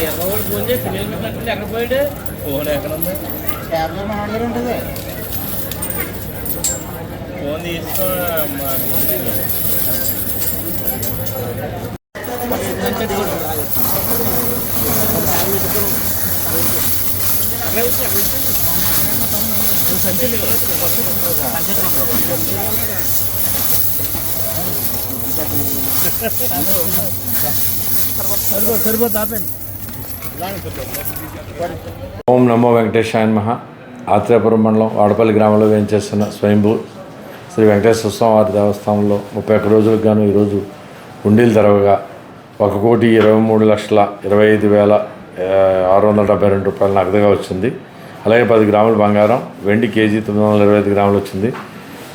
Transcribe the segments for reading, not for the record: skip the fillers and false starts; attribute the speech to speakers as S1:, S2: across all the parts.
S1: ఎర్రవాడు phone చేసి signal పెట్టినట్టు ఎక్కడ పోయాడు ఫోన్ ఎక్కడ ఉంది
S2: క్యాబ్లో మన దగ్గర ఉంటుంది
S1: ఫోన్ తీసుకో
S3: ఓం నమో వెంకటేశాయ నమః. ఆత్రేయపురం మండలం వాడపల్లి గ్రామంలో వేయించేస్తున్న స్వయంభూ శ్రీ వెంకటేశ్వర స్వామి వారి దేవస్థానంలో 31 రోజులకు గాను ఈరోజు హుండీలు తెరవగా 1,23,25,672 రూపాయలు నగదుగా వచ్చింది. అలాగే 10 గ్రాముల బంగారం, వెండి కేజీ 925 గ్రాములు వచ్చింది.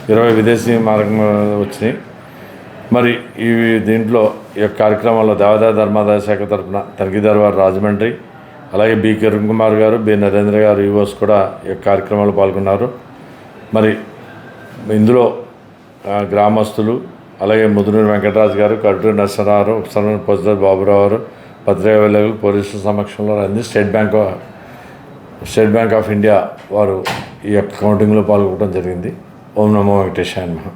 S3: 20 విదేశీ మార్గం వచ్చినాయి. మరి ఈ దీంట్లో ఈ యొక్క కార్యక్రమంలో దేవాదాయ ధర్మాదాయ శాఖ తరఫున తనిఖీదారు వారు రాజమండ్రి, అలాగే బి కిరణ్ కుమార్ గారు, బి నరేంద్ర గారు ఈవోస్ కూడా ఈ యొక్క కార్యక్రమంలో పాల్గొన్నారు. మరి ఇందులో గ్రామస్తులు, అలాగే ముదునూరు వెంకటరాజు గారు, కర్టూరు నరసరావు, ఉపసర్ణ పొద్దుల బాబురావు గారు, భద్రవేలు పోలీసుల సమక్షంలో అంది స్టేట్ బ్యాంక్ ఆఫ్ ఇండియా వారు ఈ యొక్క కౌంటింగ్లో పాల్గొనడం జరిగింది. ఓం నమో వెంకటేశాయ నమః.